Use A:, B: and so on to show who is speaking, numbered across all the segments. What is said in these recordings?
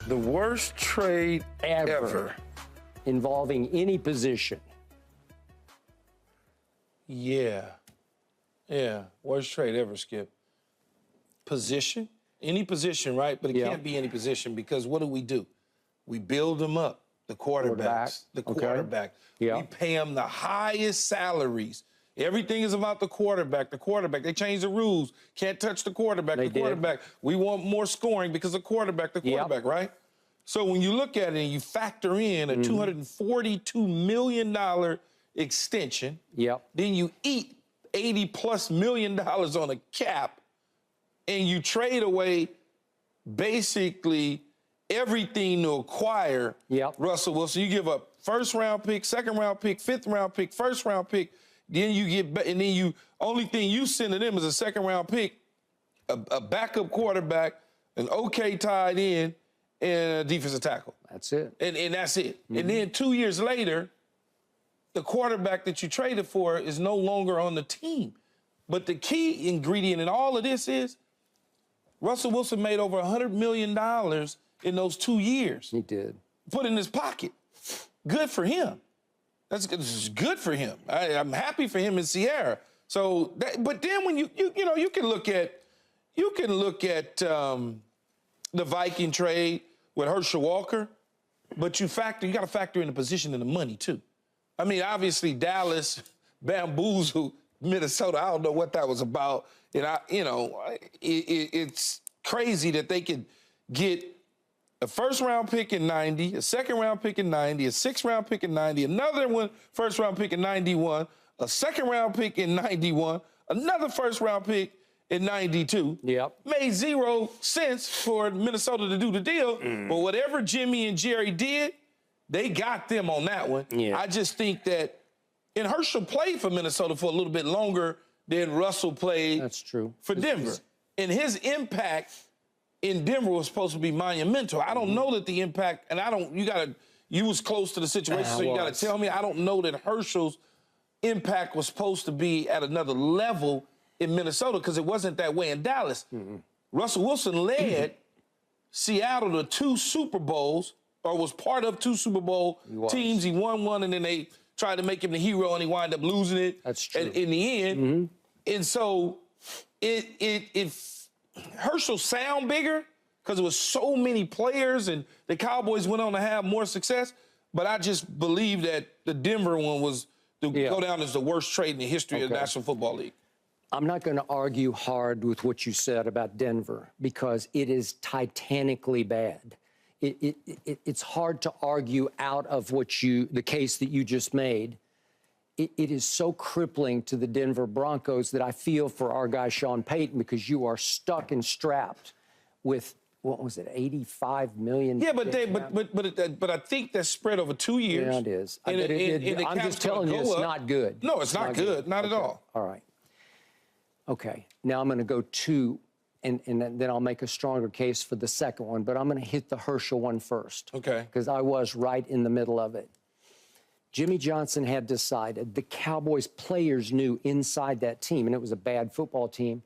A: The worst trade ever.
B: Involving any position.
A: Yeah. Worst trade ever, Skip. Position? Any position, right? But it can't be any position because what do? We build them up, the quarterbacks. The quarterback.
B: Yeah.
A: We pay them the highest salaries. Everything is about the quarterback. They changed the rules. Can't touch the quarterback. Quarterback. We want more scoring because of the quarterback, right? So when you look at it and you factor in a $242 million extension, then you eat $80+ million on a cap, and you trade away basically everything to acquire Russell Wilson. You give up first-round pick, second-round pick, fifth-round pick, first-round pick. Then you get, and then only thing you send to them is a second-round pick, a backup quarterback, an okay tight end, and a defensive tackle.
B: That's it.
A: And that's it. And then 2 years later, the quarterback that you traded for is no longer on the team. But the key ingredient in all of this is Russell Wilson made over $100 million in those 2 years.
B: He did.
A: Put in his pocket. Good for him. This is good for him. I'm happy for him and Sierra. So, but then when you can look at the Viking trade with Herschel Walker, but you got to factor in the position and the money too. I mean, obviously Dallas bamboozled Minnesota. I don't know what that was about, and it's crazy that they could get a first-round pick in 90, a second-round pick in 90, a sixth-round pick in 90, another one first-round pick in 91, a second-round pick in 91, another first-round pick in 92. Made 0 sense for Minnesota to do the deal, but whatever Jimmy and Jerry did, they got them on that one. I just think that, and Herschel played for Minnesota for a little bit longer than Russell played for Denver. And his impact in Denver was supposed to be monumental. I don't know that the impact, and you was close to the situation, so you got to tell me. I don't know that Herschel's impact was supposed to be at another level in Minnesota because it wasn't that way in Dallas. Russell Wilson led Seattle to 2 Super Bowls, or was part of 2 Super Bowl teams. He won one, and then they tried to make him the hero, and he wound up losing it in the end. And so Herschel sound bigger because it was so many players and the Cowboys went on to have more success. But I just believe that the Denver one was to go down as the worst trade in the history of the National Football League.
B: I'm not going to argue hard with what you said about Denver because it is titanically bad. It's hard to argue out of the case that you just made. It is so crippling to the Denver Broncos that I feel for our guy Sean Payton because you are stuck and strapped with, what was it, $85 million?
A: Yeah, but I think that's spread over 2 years.
B: Yeah, it is. I'm just telling you, it's not good.
A: No, it's not good. Not at all.
B: All right. Okay. Now I'm going to go to, and then I'll make a stronger case for the second one, but I'm going to hit the Herschel one first.
A: Okay.
B: Because I was right in the middle of it. Jimmy Johnson had decided, the Cowboys players knew inside that team, and it was a bad football team,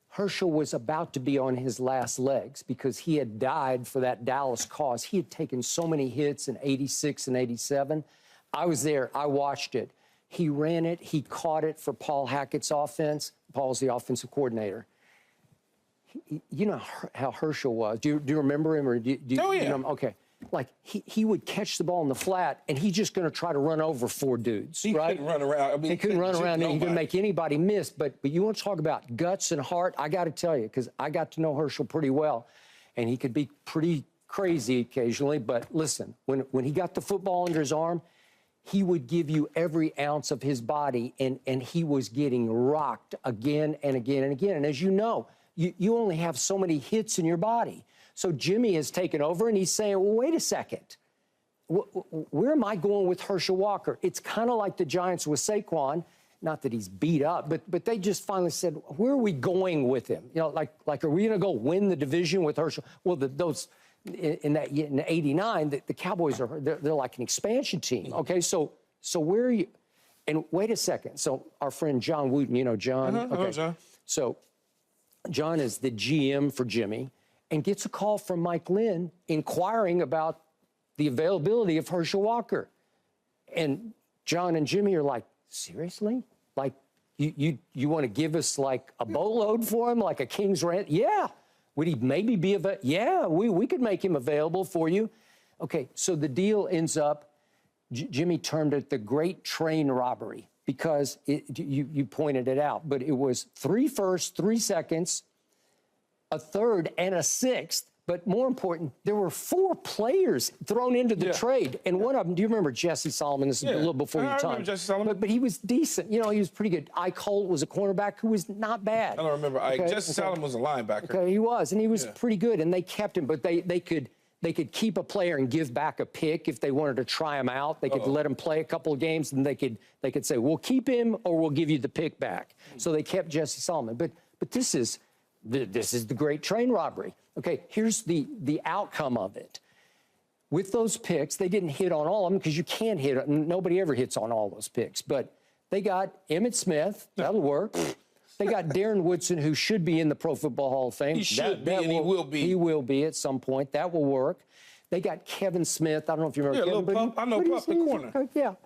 B: Herschel was about to be on his last legs because he had died for that Dallas cause. He had taken so many hits in '86 and '87. I was there. I watched it. He ran it. He caught it for Paul Hackett's offense. Paul's the offensive coordinator. You know how Herschel was. Do you remember him? Or do you know him? Okay. Like, he would catch the ball in the flat, and he's just going to try to run over 4 dudes,
A: right? He couldn't run around. I mean,
B: he couldn't run around, and he couldn't make anybody miss. But you want to talk about guts and heart? I got to tell you, because I got to know Herschel pretty well, and he could be pretty crazy occasionally. But listen, when he got the football under his arm, he would give you every ounce of his body, and he was getting rocked again and again and again. And as you know, you only have so many hits in your body. So Jimmy has taken over, and he's saying, well, wait a second. Where am I going with Herschel Walker? It's kind of like the Giants with Saquon. Not that he's beat up, but they just finally said, where are we going with him? You know, like are we going to go win the division with Herschel? Well, in '89, the Cowboys they're like an expansion team. Okay, so where are you? And wait a second. So our friend John Wooten, you know John?
A: Okay.
B: John. So John is the GM for Jimmy. and gets a call from Mike Lynn inquiring about the availability of Herschel Walker. And John and Jimmy are like, seriously? Like, you want to give us like a boatload for him, like a king's rent? Yeah. Would he maybe be available? Yeah, we could make him available for you. Okay, so the deal ends up, Jimmy termed it the great train robbery because you pointed it out, but it was 3 firsts, 3 seconds, a third, and a 6th. But more important, there were 4 players thrown into the trade. And one of them, do you remember Jesse Solomon? This is a little before your time.
A: I remember Jesse Solomon.
B: But he was decent. You know, he was pretty good. Ike Holt was a cornerback who was not bad.
A: I don't remember Ike. Jesse Solomon was a linebacker.
B: Okay, he was. And he was pretty good. And they kept him. But they could keep a player and give back a pick if they wanted to try him out. They could let him play a couple of games, and they could say, we'll keep him or we'll give you the pick back. So they kept Jesse Solomon. But this is the great train robbery. Okay, here's the outcome of it. With those picks, they didn't hit on all of them because you can't hit. Nobody ever hits on all those picks. But they got Emmitt Smith. That'll work. They got Darren Woodson, who should be in the Pro Football Hall of Fame.
A: He should be, and he will be.
B: He will be at some point. That will work. They got Kevin Smith. I don't know if you remember Kevin.
A: Little Pup. I know Pup, the corner.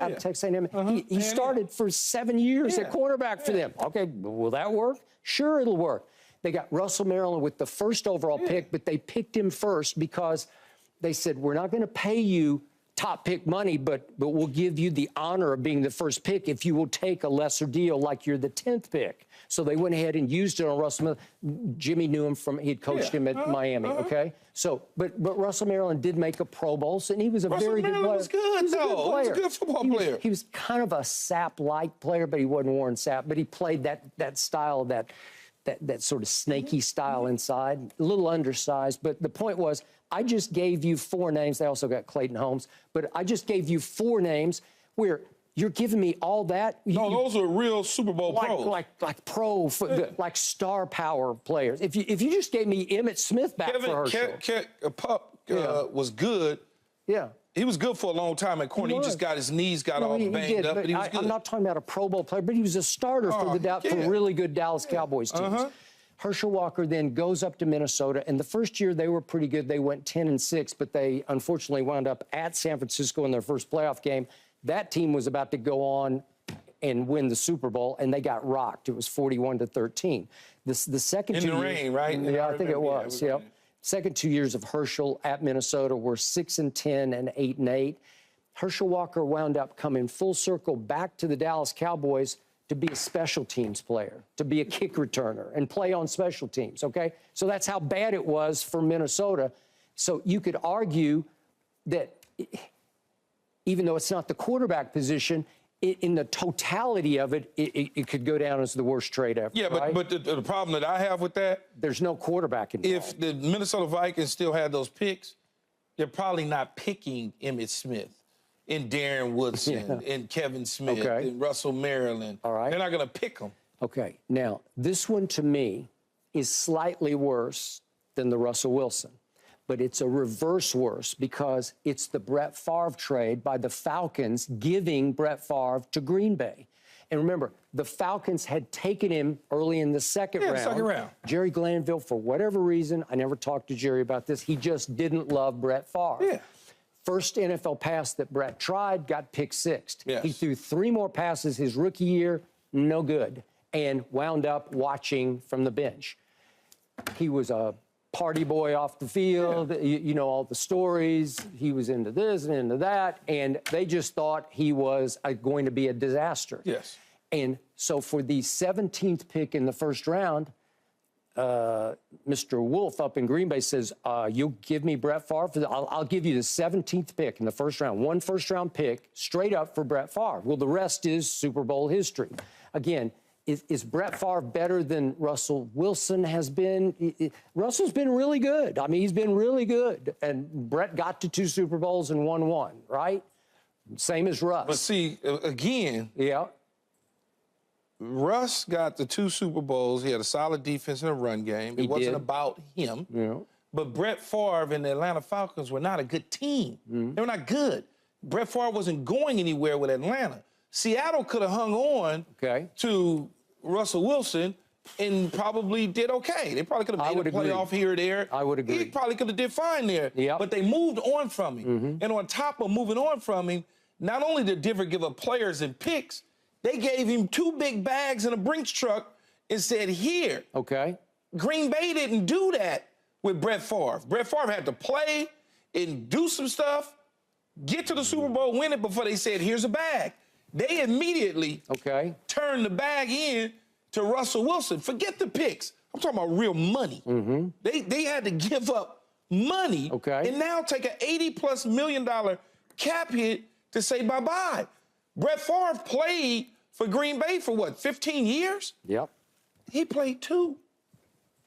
B: Out of Texas A&M. He started for 7 years at cornerback for them. Okay, will that work? Sure, it'll work. They got Russell Maryland with the first overall pick, but they picked him first because they said, we're not going to pay you top pick money, but we'll give you the honor of being the first pick if you will take a lesser deal like you're the 10th pick. So they went ahead and used it on Russell Maryland. Jimmy knew him from, he'd coached him at Miami, okay? So, but Russell Maryland did make a Pro Bowl, and he was a very good player.
A: Was good,
B: he was a good player.
A: He was a good football player.
B: He was kind of a Sapp-like player, but he wasn't Warren Sapp, but he played that style, that sort of snaky style inside, a little undersized. But the point was, I just gave you 4 names. They also got Clayton Holmes. But I just gave you 4 names where you're giving me all that.
A: No, those are real Super Bowl pros.
B: Like star power players. If you just gave me Emmitt Smith back for Herschel.
A: Pup was good.
B: Yeah.
A: He was good for a long time at corner. He just got his knees all banged up, but he was good.
B: I'm not talking about a Pro Bowl player, but he was a starter for really good Dallas Cowboys teams. Herschel Walker then goes up to Minnesota, and the first year they were pretty good. They went 10-6, but they unfortunately wound up at San Francisco in their first playoff game. That team was about to go on and win the Super Bowl, and they got rocked. It was 41-13. The second
A: in
B: 2
A: the
B: years,
A: rain, right?
B: Yeah, I think it was. Yep. Second 2 years of Herschel at Minnesota were 6-10 and 8-8. Herschel Walker wound up coming full circle back to the Dallas Cowboys to be a special teams player, to be a kick returner and play on special teams, okay? So that's how bad it was for Minnesota. So you could argue that even though it's not the quarterback position, in the totality of it, it could go down as the worst trade ever.
A: Yeah, but the problem that I have with that,
B: there's no quarterback involved.
A: If the Minnesota Vikings still had those picks, they're probably not picking Emmitt Smith and Darren Woodson and Kevin Smith and Russell Maryland.
B: All right.
A: They're not going to pick them.
B: Okay. Now, this one to me is slightly worse than the Russell Wilson. But it's a reverse worse because it's the Brett Favre trade by the Falcons giving Brett Favre to Green Bay. And remember, the Falcons had taken him early in the second round. Jerry Glanville, for whatever reason, I never talked to Jerry about this, he just didn't love Brett Favre.
A: Yeah.
B: First NFL pass that Brett tried, got pick sixed.
A: Yes.
B: He threw 3 more passes his rookie year, no good, and wound up watching from the bench. He was a party boy off the field, you know all the stories. He was into this and into that, and they just thought he was going to be a disaster.
A: Yes.
B: And so for the 17th pick in the first round, Mr. Wolf up in Green Bay says, you'll give me Brett Favre? I'll give you the 17th pick in the first round, 1 first-round pick straight up for Brett Favre. Well, the rest is Super Bowl history. Again, is Brett Favre better than Russell Wilson has been? Russell's been really good. I mean, he's been really good. And Brett got to 2 Super Bowls and won 1, right? Same as Russ.
A: But see, again, Russ got the 2 Super Bowls. He had a solid defense and a run game. It wasn't about him.
B: Yeah.
A: But Brett Favre and the Atlanta Falcons were not a good team. They were not good. Brett Favre wasn't going anywhere with Atlanta. Seattle could have hung on to Russell Wilson, and probably did okay. They probably could have made a playoff here or there.
B: I would agree.
A: He probably could have did fine there.
B: Yep.
A: But they moved on from him. And on top of moving on from him, not only did Denver give up players and picks, they gave him 2 big bags and a Brinks truck and said, here.
B: Okay.
A: Green Bay didn't do that with Brett Favre. Brett Favre had to play and do some stuff, get to the Super Bowl, win it before they said, here's a bag. They immediately turned the bag in to Russell Wilson. Forget the picks. I'm talking about real money. They had to give up money and now take an $80+ million cap hit to say bye-bye. Brett Favre played for Green Bay for what, 15 years?
B: Yep.
A: He played two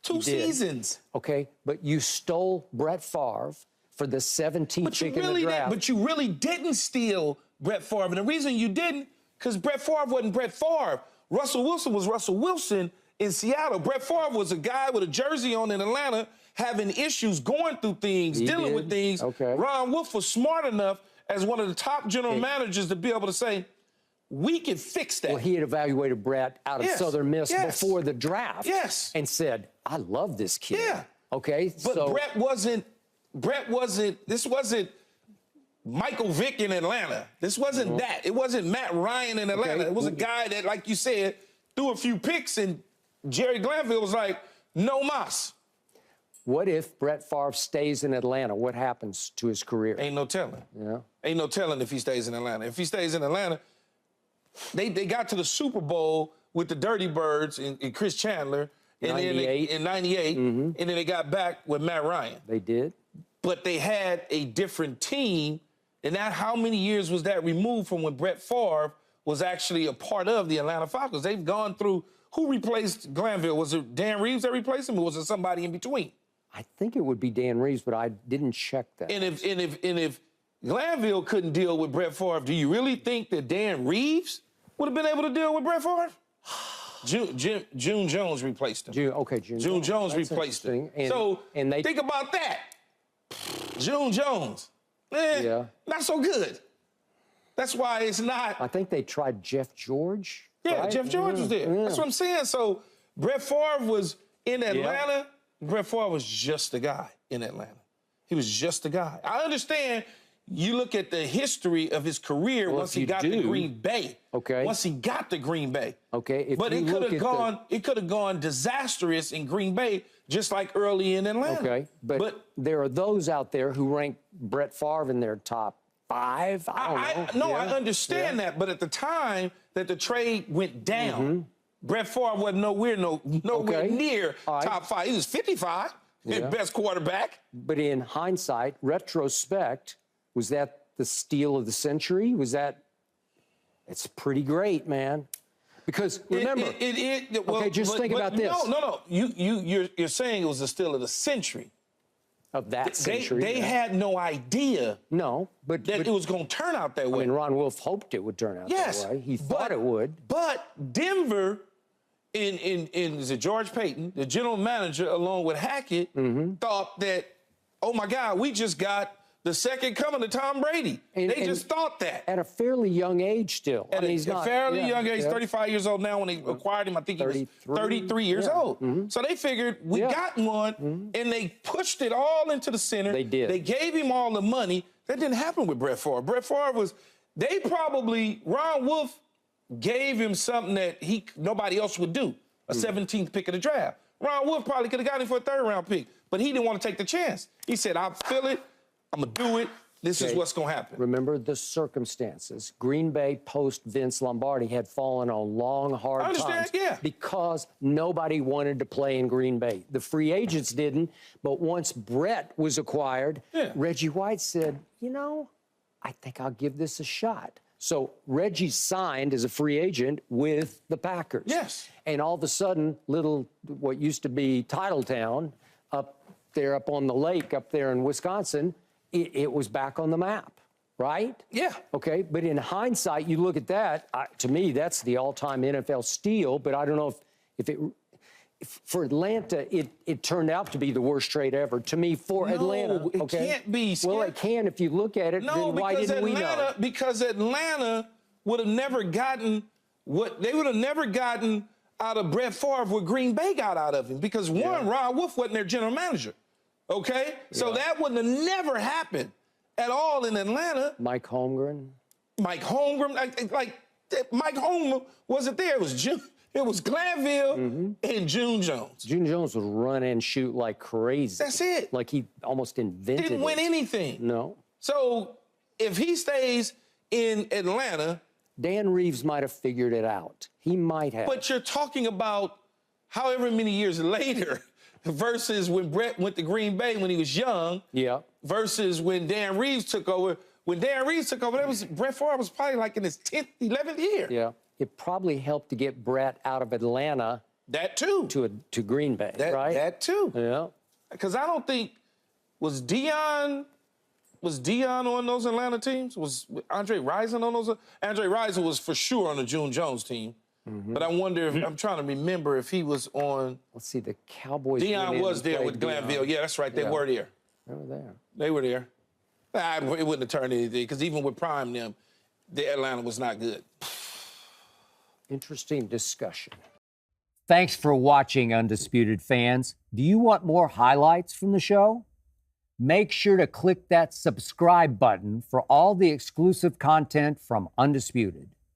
A: seasons.
B: Okay, but you stole Brett Favre for the 17th pick in the draft.
A: But you really didn't steal Brett Favre. And the reason you didn't, because Brett Favre wasn't Brett Favre. Russell Wilson was Russell Wilson in Seattle. Brett Favre was a guy with a jersey on in Atlanta having issues, going through things, dealing with things. Ron Wolf was smart enough as one of the top general managers to be able to say, we can fix that.
B: Well, he had evaluated Brett out of Southern Miss before the draft and said, I love this kid. Okay,
A: but Brett wasn't, this wasn't Michael Vick in Atlanta. This wasn't that. It wasn't Matt Ryan in Atlanta. It was a guy that, like you said, threw a few picks, and Jerry Glanville was like, no mas.
B: What if Brett Favre stays in Atlanta? What happens to his career?
A: Ain't no telling. Ain't no telling if he stays in Atlanta. If he stays in Atlanta, they got to the Super Bowl with the Dirty Birds and Chris Chandler in 98, and then they got back with Matt Ryan.
B: They did.
A: But they had a different team, and that how many years was that removed from when Brett Favre was actually a part of the Atlanta Falcons? They've gone through, who replaced Glanville? Was it Dan Reeves that replaced him, or was it somebody in between?
B: I think it would be Dan Reeves, but I didn't check that.
A: And if Glanville couldn't deal with Brett Favre, do you really think that Dan Reeves would have been able to deal with Brett Favre? June Jones replaced him. June Jones replaced him. And think about that. June Jones, not so good. That's why it's not.
B: I think they tried Jeff George.
A: Yeah,
B: right?
A: Jeff George was there. That's what I'm saying. So Brett Favre was in Atlanta. Brett Favre was just a guy in Atlanta. He was just a guy. I understand. You look at the history of his career once he got to Green Bay. Once he got to Green Bay. But it could have gone disastrous in Green Bay, just like early in Atlanta.
B: But there are those out there who rank Brett Favre in their top 5. I don't know.
A: I understand that. But at the time that the trade went down, Brett Favre wasn't nowhere near top 5. He was 55, his best quarterback.
B: But in hindsight, retrospect, was that the steal of the century? Was that? It's pretty great, man. Because remember, just think about this.
A: No. You're saying it was the steal of the century.
B: Of that century.
A: They had no idea.
B: But
A: it was going to turn out that way.
B: I mean, Ron Wolf hoped it would turn out that way. He thought it would.
A: But Denver, is it George Payton, the general manager, along with Hackett, thought that, oh my God, we just got the second coming to Tom Brady. They just thought that.
B: At a fairly young age still.
A: At a fairly young age, 35 years old now. When they acquired him, I think he was 33 years old. So they figured, we got one, and they pushed it all into the center.
B: They did.
A: They gave him all the money. That didn't happen with Brett Favre. Brett Favre was, Ron Wolf gave him something that nobody else would do, a 17th pick of the draft. Ron Wolf probably could have got him for a 3rd-round pick, but he didn't want to take the chance. He said, I'll feel it. I'm going to do it. This is what's going to happen.
B: Remember the circumstances. Green Bay post Vince Lombardi had fallen on long, hard times because nobody wanted to play in Green Bay. The free agents didn't, but once Brett was acquired, Reggie White said, I think I'll give this a shot. So Reggie signed as a free agent with the Packers. And all of a sudden, what used to be Titletown, up on the lake, up there in Wisconsin, it was back on the map, right? Okay, but in hindsight, you look at that, to me, that's the all-time NFL steal, but I don't know if for Atlanta, it turned out to be the worst trade ever. To me, for Atlanta.
A: It can't be. Skip.
B: Well, it can if you look at it, then why didn't we know?
A: Because Atlanta would have never gotten out of Brett Favre what Green Bay got out of him. Because one, Ron Wolf wasn't their general manager. Okay? So that wouldn't have never happened at all in Atlanta.
B: Mike Holmgren.
A: Mike Holmgren, Mike Holmgren wasn't there. It was Glanville and June Jones.
B: June Jones would run and shoot like crazy.
A: That's it.
B: Like he almost invented
A: Didn't win
B: it.
A: anything.
B: No.
A: So if he stays in Atlanta.
B: Dan Reeves might have figured it out. He might have.
A: But you're talking about however many years later versus when Brett went to Green Bay when he was young.
B: Yeah.
A: Versus when Dan Reeves took over. When Dan Reeves took over, Brett Favre was probably like in his 10th, 11th year.
B: Yeah. It probably helped to get Brett out of Atlanta.
A: That too.
B: To Green Bay, right?
A: That too.
B: Yeah.
A: Because I don't think, was Dion on those Atlanta teams? Was Andre Rison on those? Andre Rison was for sure on the June Jones team. But I wonder if, I'm trying to remember if he was on.
B: Let's see, the Cowboys.
A: Dion was there with Glanville. Yeah, that's right. They were there.
B: They were there.
A: They were there. It wouldn't have turned anything because even with Prime them, the Atlanta was not good.
B: Interesting discussion.
C: Thanks for watching, Undisputed fans. Do you want more highlights from the show? Make sure to click that subscribe button for all the exclusive content from Undisputed.